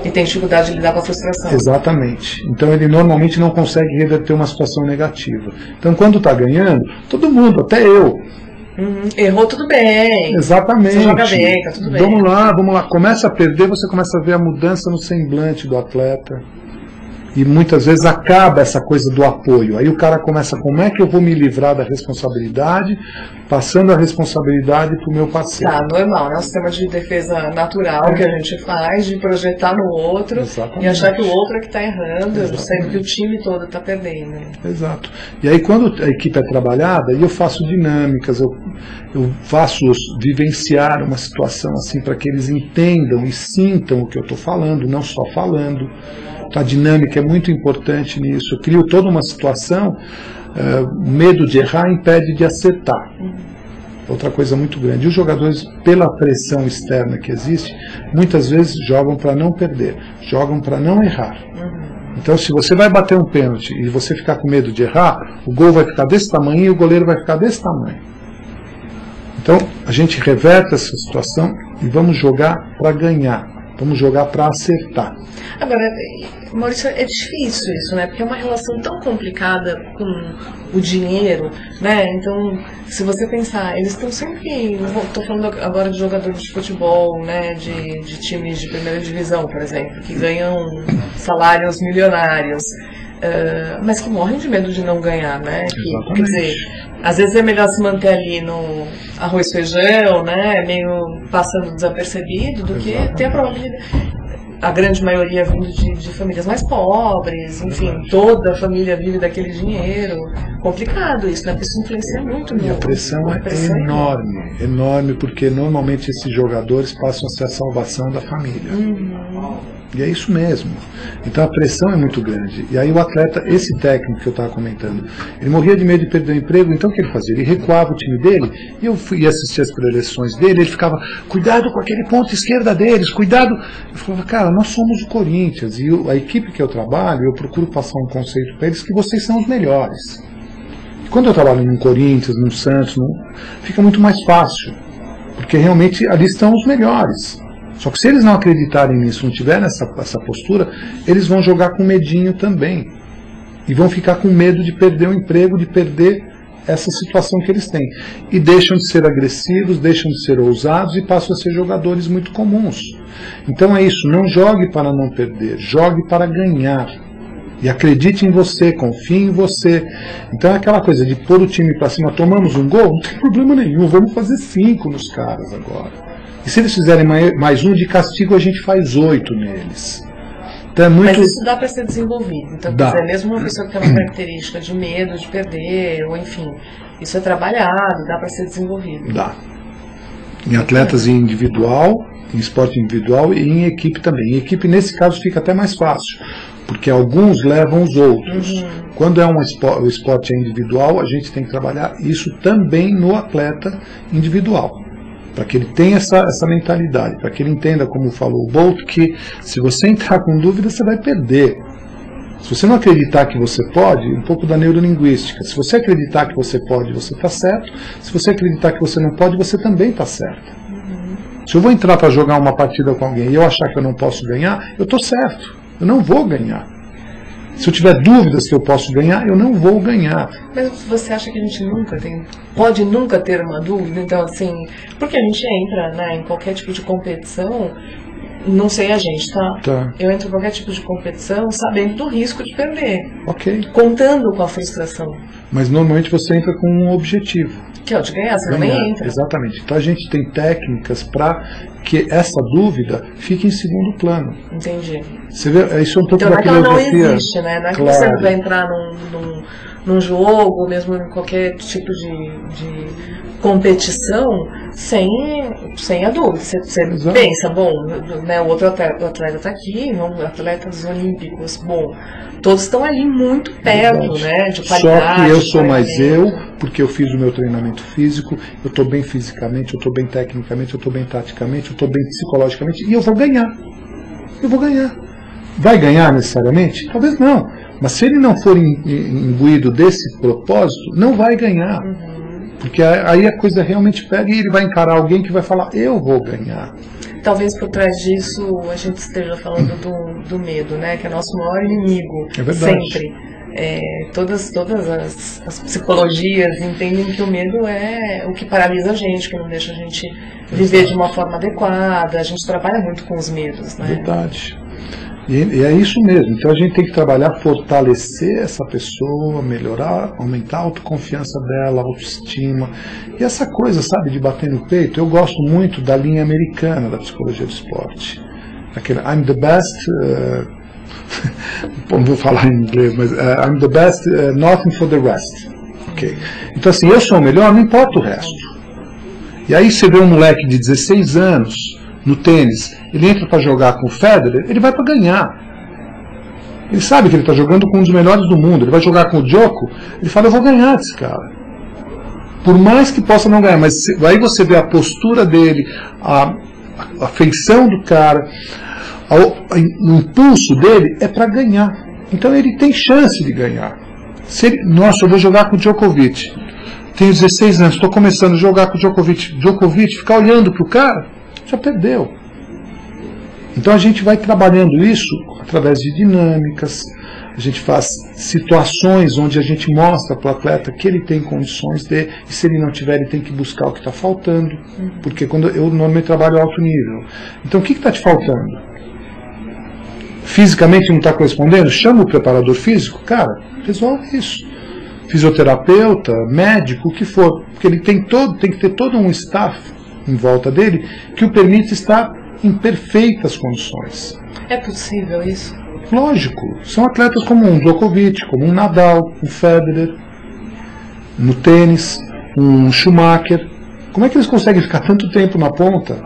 E tem dificuldade de lidar com a frustração. Exatamente. Então ele normalmente não consegue reverter uma situação negativa. Então quando está ganhando, todo mundo, até eu. Errou, tudo bem. Exatamente. Você joga bem, tá tudo bem. Vamos lá. Começa a perder, você começa a ver a mudança no semblante do atleta. E muitas vezes acaba essa coisa do apoio. Aí o cara começa, como é que eu vou me livrar da responsabilidade, passando a responsabilidade para o meu parceiro. Tá, normal, né? O sistema de defesa natural que a gente faz, de projetar no outro. Exatamente. E achar que o outro é que está errando, sendo que o time todo está perdendo. Exato. E aí quando a equipe é trabalhada, eu faço dinâmicas, eu faço-os vivenciar uma situação assim para que eles entendam e sintam o que eu estou falando, não só falando. A dinâmica é muito importante nisso. Eu crio toda uma situação, medo de errar impede de acertar. Outra coisa muito grande. E os jogadores, pela pressão externa que existe, muitas vezes jogam para não perder, jogam para não errar. Então, se você vai bater um pênalti e você ficar com medo de errar, o gol vai ficar desse tamanho e o goleiro vai ficar desse tamanho. Então, a gente reverte essa situação e vamos jogar para ganhar. Vamos jogar para acertar. Agora, Maurício, é difícil isso, né? Porque é uma relação tão complicada com o dinheiro, né? Então, se você pensar, eles estão sempre... Estou falando agora de jogadores de futebol, né? De times de primeira divisão, por exemplo, que ganham salários milionários. Mas que morrem de medo de não ganhar, né? Quer dizer, às vezes é melhor se manter ali no arroz e feijão, né? Meio passando desapercebido, do que ter a probabilidade. A grande maioria vindo de famílias mais pobres, enfim, toda a família vive daquele dinheiro. Complicado isso, né? Porque isso influencia muito. E a pressão é enorme, enorme, porque normalmente esses jogadores passam a ser a salvação da família. E é isso mesmo. Então a pressão é muito grande. E aí o atleta, esse técnico que eu estava comentando, ele morria de medo de perder o emprego, então o que ele fazia? Ele recuava o time dele, e eu fui assistir as preleções dele, ele ficava, cuidado com aquele ponto esquerda deles, cuidado. Eu falava, cara, nós somos o Corinthians, e a equipe que eu trabalho, eu procuro passar um conceito para eles que vocês são os melhores. E quando eu trabalho num Corinthians, num Santos, fica muito mais fácil, porque realmente ali estão os melhores. Só que se eles não acreditarem nisso, não tiverem essa postura, eles vão jogar com medinho também. E vão ficar com medo de perder o emprego, de perder essa situação que eles têm. E deixam de ser agressivos, deixam de ser ousados e passam a ser jogadores muito comuns. Então é isso, não jogue para não perder, jogue para ganhar. E acredite em você, confie em você. Então é aquela coisa de pôr o time para cima, tomamos um gol, não tem problema nenhum, vamos fazer 5 nos caras agora. E se eles fizerem mais um de castigo, a gente faz 8 neles. Então é muito... Mas isso dá para ser desenvolvido. Então, quer dizer, mesmo uma pessoa que tem uma característica de medo de perder, ou enfim, isso é trabalhado, dá para ser desenvolvido. Dá. Em atletas individual, em esporte individual e em equipe também. Em equipe, nesse caso, fica até mais fácil, porque alguns levam os outros. Quando é o esporte individual, a gente tem que trabalhar isso também no atleta individual, para que ele tenha essa mentalidade, para que ele entenda, como falou o Bolt, que se você entrar com dúvida, você vai perder. Se você não acreditar que você pode, um pouco da neurolinguística, se você acreditar que você pode, você está certo. Se você acreditar que você não pode, você também está certo. Se eu vou entrar para jogar uma partida com alguém e eu achar que eu não posso ganhar, eu estou certo, eu não vou ganhar. Se eu tiver dúvidas que eu posso ganhar, eu não vou ganhar. Mas você acha que a gente pode nunca ter uma dúvida? Então, assim, porque a gente entra, né, em qualquer tipo de competição, não sei a gente, tá? Eu entro em qualquer tipo de competição sabendo do risco de perder. Ok. Contando com a frustração. Mas normalmente você entra com um objetivo. Que é o de ganhar, você também entra. Exatamente. Então a gente tem técnicas para que essa dúvida fique em segundo plano. Entendi. Você vê, isso é um pouco então, da filosofia. Então não existe, né? Não é que você vai entrar num jogo, ou mesmo em qualquer tipo de competição, sem a dúvida. Você pensa, bom, né, o outro atleta está aqui, atletas olímpicos, bom, todos estão ali muito perto, né, de qualidade. Só que eu sou mais porque eu fiz o meu treinamento físico, eu estou bem fisicamente, eu estou bem tecnicamente, eu estou bem taticamente, eu estou bem psicologicamente, e eu vou ganhar. Eu vou ganhar. Vai ganhar necessariamente? Talvez não. Mas se ele não for imbuído desse propósito, não vai ganhar. Porque aí a coisa realmente pega e ele vai encarar alguém que vai falar, eu vou ganhar. Talvez por trás disso a gente esteja falando do medo, né? Que é nosso maior inimigo. É verdade. Sempre. Todas as psicologias entendem que o medo é o que paralisa a gente, que não deixa a gente viver de uma forma adequada. A gente trabalha muito com os medos, né? Verdade. E é isso mesmo. Então a gente tem que trabalhar, fortalecer essa pessoa, melhorar, aumentar a autoconfiança dela, a autoestima. E essa coisa, sabe, de bater no peito. Eu gosto muito da linha americana da psicologia do esporte. Aquele I'm the best... não vou falar em inglês, mas I'm the best, nothing for the rest. Okay. Então assim, eu sou o melhor, não importa o resto. E aí você vê um moleque de 16 anos no tênis, ele entra para jogar com o Federer, ele vai para ganhar. Ele sabe que ele está jogando com um dos melhores do mundo, ele vai jogar com o Djoko, ele fala, eu vou ganhar desse cara. Por mais que possa não ganhar, mas aí você vê a postura dele, a feição do cara, o impulso dele é para ganhar. Então ele tem chance de ganhar. Nossa, eu vou jogar com o Djokovic. Tenho 16 anos, estou começando a jogar com o Djokovic, ficar olhando para o cara, já perdeu. Então a gente vai trabalhando isso através de dinâmicas, a gente faz situações onde a gente mostra para o atleta que ele tem condições de, e se ele não tiver, ele tem que buscar o que está faltando, porque quando eu normalmente trabalho alto nível. Então o que está te faltando? Fisicamente não está correspondendo? Chama o preparador físico, cara, resolve isso. Fisioterapeuta, médico, o que for, porque ele tem que ter todo um staff em volta dele que o permite estar em perfeitas condições. É possível isso? Lógico, são atletas como um Djokovic, como um Nadal, um Federer, no tênis, um Schumacher. Como é que eles conseguem ficar tanto tempo na ponta?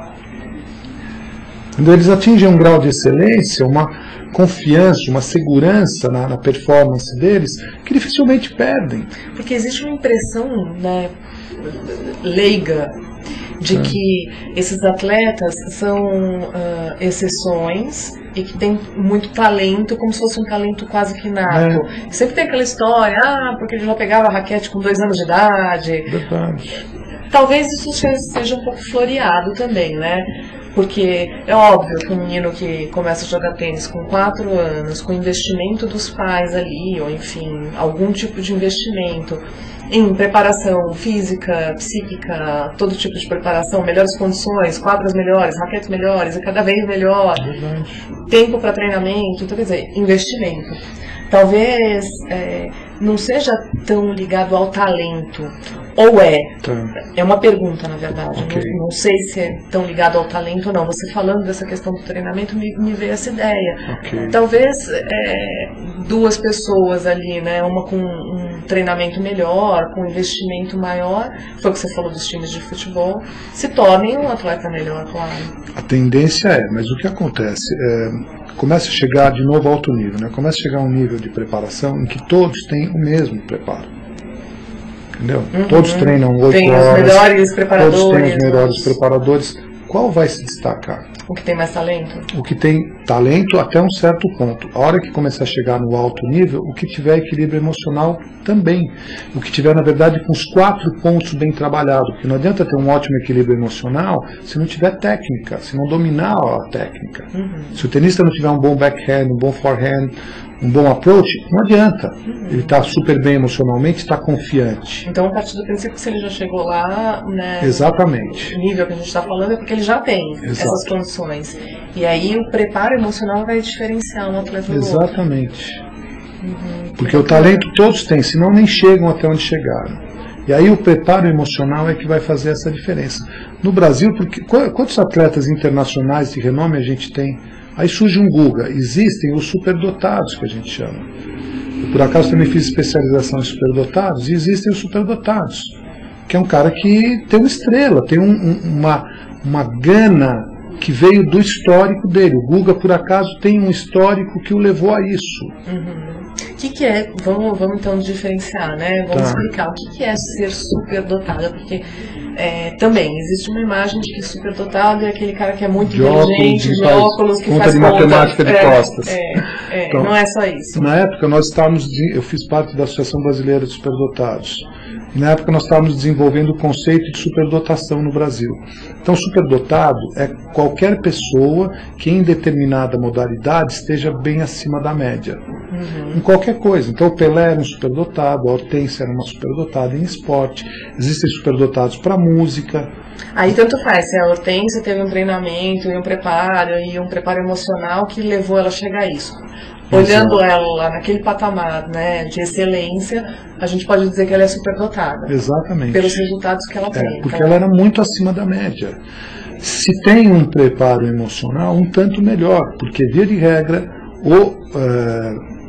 Então, eles atingem um grau de excelência, uma confiança, uma segurança na performance deles, que dificilmente perdem. Porque existe uma impressão, né, leiga, de que esses atletas são exceções e que tem muito talento, como se fosse um talento quase que nato. Sempre tem aquela história, porque ele já pegava a raquete com 2 anos de idade. Verdade. Talvez isso seja um pouco floreado também, né? Porque é óbvio que um menino que começa a jogar tênis com 4 anos, com investimento dos pais ali, ou enfim, algum tipo de investimento em preparação física, psíquica, todo tipo de preparação, melhores condições, quadras melhores, raquetes melhores, e cada vez melhor, tempo para treinamento, então quer dizer, investimento. Talvez não seja tão ligado ao talento, ou é? É uma pergunta, na verdade. Okay. Não sei se é tão ligado ao talento ou não. Você falando dessa questão do treinamento me veio essa ideia. Okay. Talvez 2 pessoas ali, né, uma com um treinamento melhor, com um investimento maior, foi o que você falou dos times de futebol, se tornem um atleta melhor, claro. A tendência mas o que acontece? Começa a chegar de novo a alto nível, né? Começa a chegar a um nível de preparação em que todos têm o mesmo preparo. Entendeu? Todos treinam 8 horas. Tem os melhores preparadores. Todos têm os melhores preparadores. Qual vai se destacar? O que tem mais talento? O que tem talento até um certo ponto. A hora que começar a chegar no alto nível, o que tiver equilíbrio emocional também. O que tiver, na verdade, com os 4 pontos bem trabalhados. Porque não adianta ter um ótimo equilíbrio emocional se não tiver técnica, se não dominar a técnica. Se o tenista não tiver um bom backhand, um bom forehand, um bom approach, não adianta. Ele está super bem emocionalmente, está confiante. Então, a partir do princípio que se ele já chegou lá, né, exatamente, o nível que a gente está falando é porque ele já tem essas condições. E aí o preparo emocional vai diferenciar um atleta do outro. Exatamente. Porque o talento todos têm, senão nem chegam até onde chegaram. E aí o preparo emocional é que vai fazer essa diferença. No Brasil, porque quantos atletas internacionais de renome a gente tem? Aí surge um Guga. Existem os superdotados, que a gente chama. Eu, por acaso, também fiz especialização em superdotados, e existem os superdotados, que é um cara que tem uma estrela, tem uma gana que veio do histórico dele. O Guga, por acaso, tem um histórico que o levou a isso. O que é? Vamos então diferenciar, né? Vamos explicar o que é ser superdotado, porque também existe uma imagem de que superdotado é aquele cara que é muito inteligente, de óculos, que faz de matemática de costas. Então, não é só isso. Na época eu fiz parte da Associação Brasileira de Superdotados. Na época nós estávamos desenvolvendo o conceito de superdotação no Brasil. Então, superdotado é qualquer pessoa que em determinada modalidade esteja bem acima da média. Em qualquer coisa. Então, o Pelé era um superdotado, a Hortência era uma superdotada em esporte, existem superdotados para música. Aí tanto faz, se a Hortência teve um treinamento e um preparo emocional que levou ela a chegar a isso. Olhando ela lá naquele patamar, né, de excelência, a gente pode dizer que ela é superdotada. Exatamente. Pelos resultados que ela tem. Porque ela era muito acima da média. Se tem um preparo emocional, um tanto melhor, porque, via de regra, o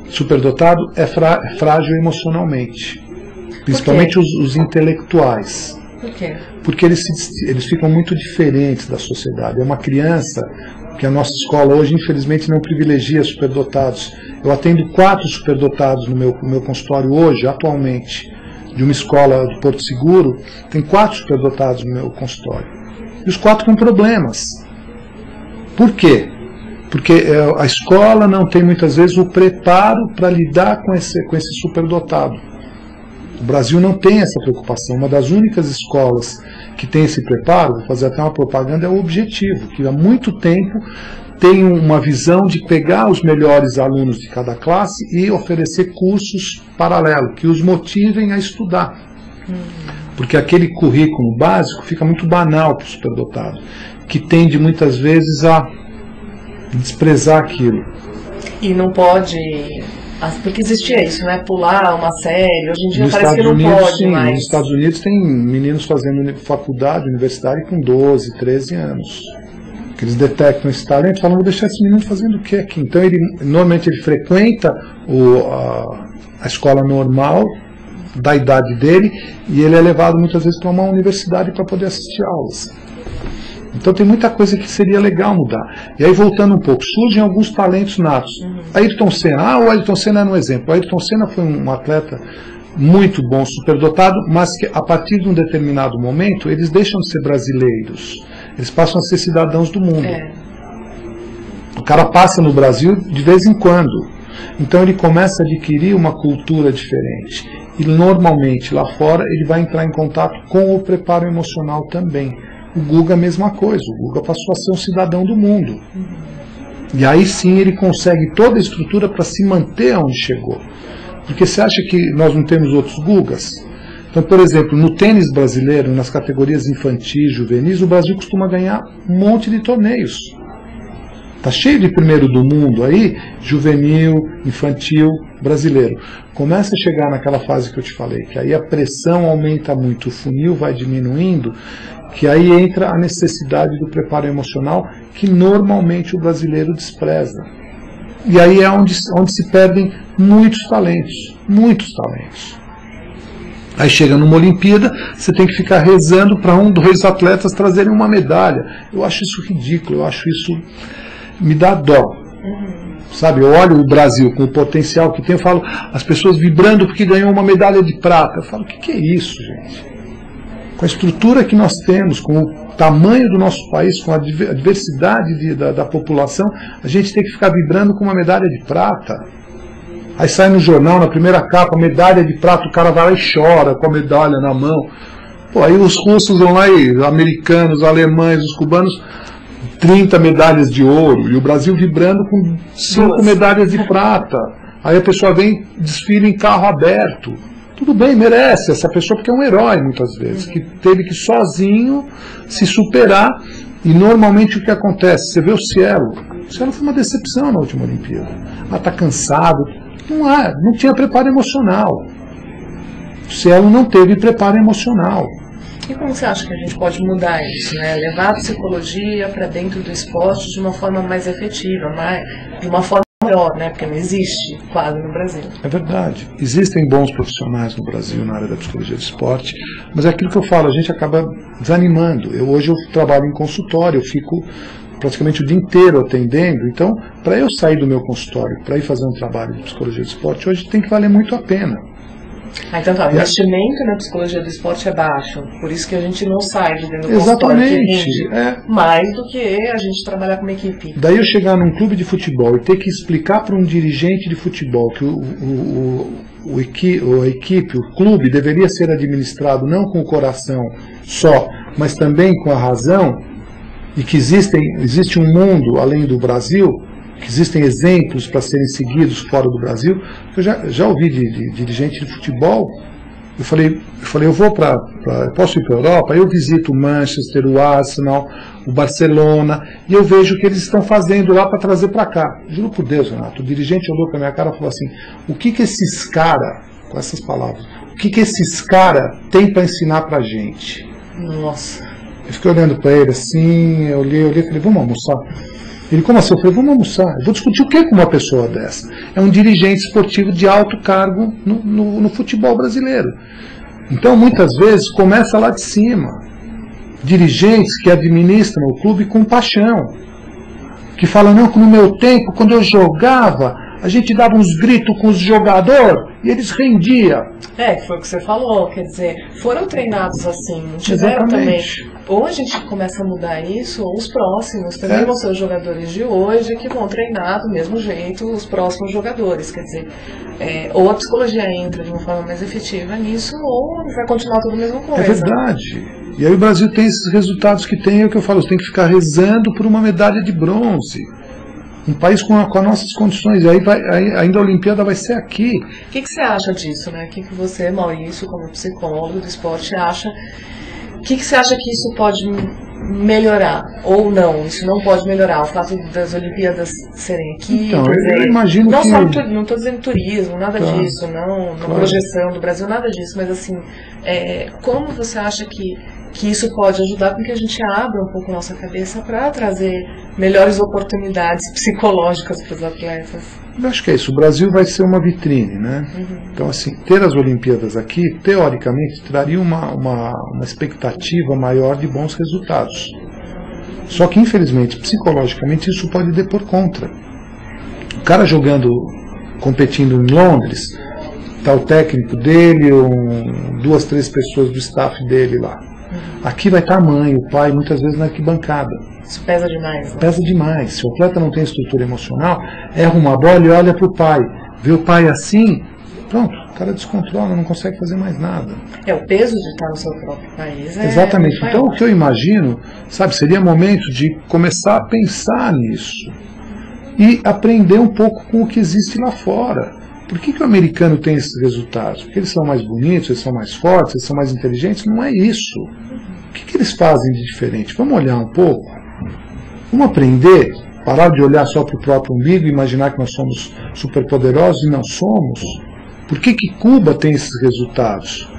superdotado é frágil emocionalmente. Principalmente os intelectuais. Por quê? Porque eles ficam muito diferentes da sociedade. É uma criança que a nossa escola hoje, infelizmente, não privilegia superdotados. Eu atendo 4 superdotados no meu consultório hoje, atualmente, de uma escola de Porto Seguro, tem 4 superdotados no meu consultório. E os 4 com problemas. Por quê? Porque a escola não tem, muitas vezes, o preparo para lidar com esse superdotado. O Brasil não tem essa preocupação. Uma das únicas escolas que tem esse preparo, vou fazer até uma propaganda, é o Objetivo, que há muito tempo tem uma visão de pegar os melhores alunos de cada classe e oferecer cursos paralelos, que os motivem a estudar. Porque aquele currículo básico fica muito banal para o superdotado, que tende muitas vezes a desprezar aquilo. E não pode... Porque existia isso, né? Pular uma série. Hoje em dia parece que não pode mais. Nos Estados Unidos tem meninos fazendo faculdade, universidade com 12, 13 anos. Que eles detectam esse talento e falam, vou deixar esse menino fazendo o que aqui? Então, normalmente ele frequenta a escola normal da idade dele e ele é levado muitas vezes para uma universidade para poder assistir aulas. Então tem muita coisa que seria legal mudar. E aí, voltando um pouco, surgem alguns talentos natos. Ayrton Senna, o Ayrton Senna era um exemplo. O Ayrton Senna foi um atleta muito bom, superdotado, mas que a partir de um determinado momento eles deixam de ser brasileiros, eles passam a ser cidadãos do mundo. O cara passa no Brasil de vez em quando, então ele começa a adquirir uma cultura diferente, e normalmente lá fora ele vai entrar em contato com o preparo emocional também. O Guga a mesma coisa, o Guga passou a ser um cidadão do mundo, e aí sim ele consegue toda a estrutura para se manter onde chegou. Porque você acha que nós não temos outros Gugas? Então, por exemplo, no tênis brasileiro, nas categorias infantis, juvenis, o Brasil costuma ganhar um monte de torneios. Está cheio de primeiro do mundo aí, juvenil, infantil, brasileiro. Começa a chegar naquela fase que eu te falei, que aí a pressão aumenta muito, o funil vai diminuindo, que aí entra a necessidade do preparo emocional, que normalmente o brasileiro despreza. E aí é onde se perdem muitos talentos, muitos talentos. Aí chega numa Olimpíada, você tem que ficar rezando para um, dois atletas trazerem uma medalha. Eu acho isso ridículo, eu acho isso, me dá dó. Sabe, eu olho o Brasil com o potencial que tem, eu falo, as pessoas vibrando porque ganhou uma medalha de prata. Eu falo, o que é isso, gente? Com a estrutura que nós temos, com o tamanho do nosso país, com a diversidade da população, a gente tem que ficar vibrando com uma medalha de prata. Aí sai no jornal, na primeira capa, medalha de prata, o cara vai lá e chora com a medalha na mão. Pô, aí os russos vão lá e os americanos, os alemães, os cubanos, 30 medalhas de ouro, e o Brasil vibrando com 5 medalhas de prata. Aí a pessoa vem, desfila em carro aberto. Tudo bem, merece essa pessoa, porque é um herói muitas vezes, que teve que sozinho se superar. E normalmente o que acontece? Você vê o Cielo foi uma decepção na última Olimpíada. Ela está cansado, não tinha preparo emocional. O Cielo não teve preparo emocional. E como você acha que a gente pode mudar isso, né? Levar a psicologia para dentro do esporte de uma forma mais efetiva, de uma forma melhor, né? Porque não existe quase no Brasil. É verdade. Existem bons profissionais no Brasil na área da psicologia do esporte, mas é aquilo que eu falo, a gente acaba desanimando. Hoje eu trabalho em consultório, eu fico praticamente o dia inteiro atendendo, então para eu sair do meu consultório, para ir fazer um trabalho de psicologia do esporte, hoje tem que valer muito a pena. Então tá, o investimento na psicologia do esporte é baixo, por isso que a gente não sai de dentro do Exatamente, consultório, mais do que a gente trabalhar com uma equipe. Daí eu chegar num clube de futebol e ter que explicar para um dirigente de futebol que a equipe, o clube deveria ser administrado não com o coração só, mas também com a razão, e que existe um mundo além do Brasil, que existem exemplos para serem seguidos fora do Brasil. Eu já ouvi de dirigente de futebol, eu falei, eu posso ir para a Europa, eu visito o Manchester, o Arsenal, o Barcelona, e eu vejo o que eles estão fazendo lá para trazer para cá. Juro por Deus, Renato, o dirigente olhou para a minha cara e falou assim, o que esses caras, com essas palavras, o que esses caras têm para ensinar para a gente? Nossa. Eu fiquei olhando para ele assim, eu olhei e falei, vamos almoçar? Ele, como assim? Eu falei, vamos almoçar. Eu vou discutir o que com uma pessoa dessa? É um dirigente esportivo de alto cargo no futebol brasileiro. Então, muitas vezes, começa lá de cima. Dirigentes que administram o clube com paixão. Que falam, não, que no meu tempo, quando eu jogava, a gente dava uns gritos com os jogadores e eles rendiam. Que foi o que você falou, quer dizer, foram treinados assim, não tiveram também. Ou a gente começa a mudar isso, ou os próximos também vão ser os jogadores de hoje que vão treinar do mesmo jeito os próximos jogadores, quer dizer, ou a psicologia entra de uma forma mais efetiva nisso, ou vai continuar tudo a mesma coisa. É verdade. E aí o Brasil tem esses resultados que tem, é o que eu falo, você tem que ficar rezando por uma medalha de bronze. Um país com as nossas condições, e aí ainda a Olimpíada vai ser aqui. O que você acha disso, né? O que você, Maurício, como psicólogo do esporte, acha? O que você acha que isso pode melhorar? Ou não, isso não pode melhorar, o fato das Olimpíadas serem aqui? Então, eu imagino não que... Não estou dizendo turismo, nada disso, não projeção do Brasil, nada disso, mas assim, como você acha que isso pode ajudar com que a gente abra um pouco nossa cabeça para trazer melhores oportunidades psicológicas para os atletas? Eu acho que é isso. O Brasil vai ser uma vitrine, né? Então, assim, ter as Olimpíadas aqui, teoricamente, traria uma expectativa maior de bons resultados. Só que, infelizmente, psicologicamente, isso pode depor contra. O cara jogando, competindo em Londres, está o técnico dele, duas, três pessoas do staff dele lá. Aqui vai estar a mãe, o pai, muitas vezes na arquibancada. Isso pesa demais. Né? Pesa demais. Se o atleta não tem estrutura emocional, erra uma bola e olha para o pai. Vê o pai assim, pronto, o cara descontrola, não consegue fazer mais nada. O peso de estar no seu próprio país é... Exatamente. Então, o que eu imagino, sabe, seria momento de começar a pensar nisso e aprender um pouco com o que existe lá fora. Por que o americano tem esses resultados? Porque eles são mais bonitos, eles são mais fortes, eles são mais inteligentes? Não é isso. O que eles fazem de diferente? Vamos olhar um pouco? Vamos aprender? Parar de olhar só para o próprio umbigo e imaginar que nós somos superpoderosos e não somos? Por que Cuba tem esses resultados?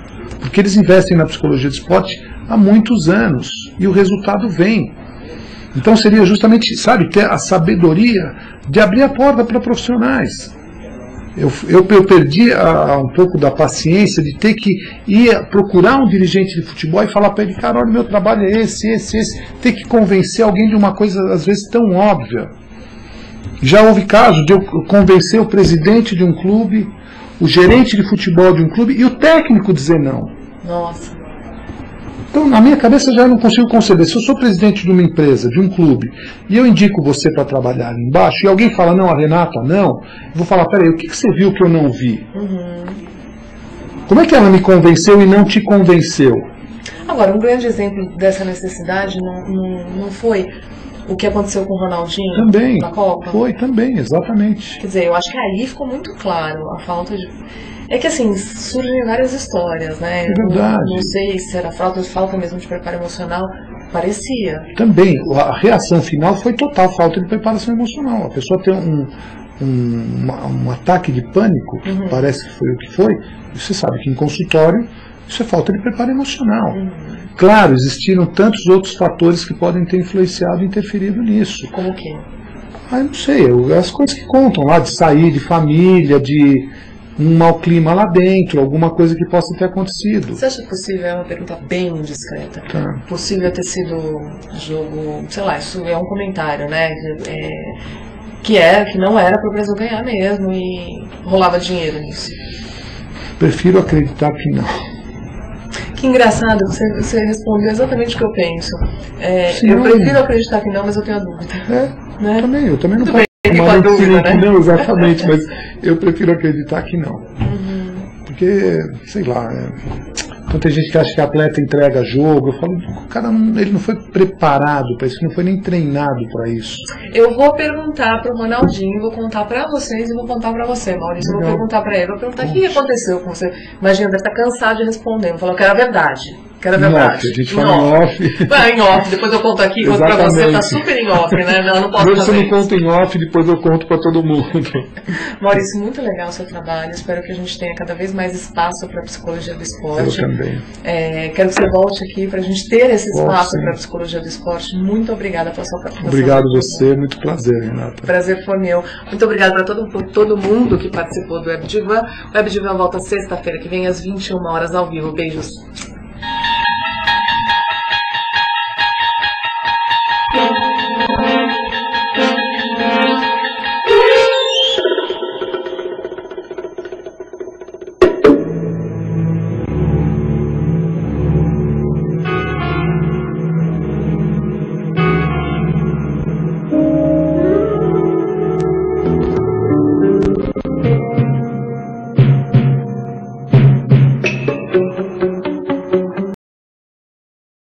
Porque eles investem na psicologia do esporte há muitos anos e o resultado vem. Então seria justamente, sabe, ter a sabedoria de abrir a porta para profissionais. Eu perdi um pouco da paciência de ter que ir procurar um dirigente de futebol e falar para ele, cara, olha, meu trabalho é esse. Ter que convencer alguém de uma coisa, às vezes, tão óbvia. Já houve caso de eu convencer o presidente de um clube, o gerente de futebol de um clube e o técnico dizer não. Nossa. Então, na minha cabeça, já não consigo conceder. Se eu sou presidente de uma empresa, de um clube, e eu indico você para trabalhar ali embaixo, e alguém fala, não, a Renata, não, eu vou falar, peraí, o que você viu que eu não vi? Como é que ela me convenceu e não te convenceu? Agora, um grande exemplo dessa necessidade não foi o que aconteceu com o Ronaldinho também, na Copa? Foi também, exatamente. Quer dizer, eu acho que aí ficou muito claro a falta de... É que assim, surgem várias histórias, né? É verdade. Não sei se era falta mesmo de preparo emocional, parecia. Também, a reação final foi total falta de preparação emocional. A pessoa tem um ataque de pânico, parece que foi o que foi, você sabe que em consultório isso é falta de preparo emocional. Claro, existiram tantos outros fatores que podem ter influenciado e interferido nisso. Como o quê? Eu não sei, as coisas que contam lá, de sair de família, de um mau clima lá dentro, alguma coisa que possa ter acontecido. Você acha possível, é uma pergunta bem indiscreta, possível ter sido jogo, sei lá, isso é um comentário, né, que não era para o Brasil ganhar mesmo e rolava dinheiro nisso? Prefiro acreditar que não. Que engraçado, você respondeu exatamente o que eu penso. Sim, eu prefiro acreditar que não, mas eu tenho a dúvida. Né? Eu também não posso tomar dúvida, né? Não, exatamente, mas eu prefiro acreditar que não. Porque, sei lá, então tem gente que acha que atleta entrega jogo. Eu falo, o cara ele não foi preparado para isso, não foi nem treinado para isso. Eu vou perguntar para o Ronaldinho, vou contar para vocês e vou contar para você, Maurício. Eu vou perguntar para ele, vou perguntar o que aconteceu com você. Imagina, deve estar cansado de responder. Eu falo que era verdade. Que era verdade. A gente fala em off. Em off, depois eu conto aqui, conto pra você, tá super em off, né? Eu não posso fazer você não conta em off, depois eu conto pra todo mundo. Maurício, muito legal o seu trabalho, espero que a gente tenha cada vez mais espaço para a psicologia do esporte. Eu também. Quero que você volte aqui pra gente ter esse espaço para a psicologia do esporte. Muito obrigada pela sua participação. Obrigado a você, muito prazer, Renata. Prazer foi meu. Muito obrigada para todo mundo que participou do Web Divan. O Web Divan volta sexta-feira que vem às 21 horas ao vivo. Beijos.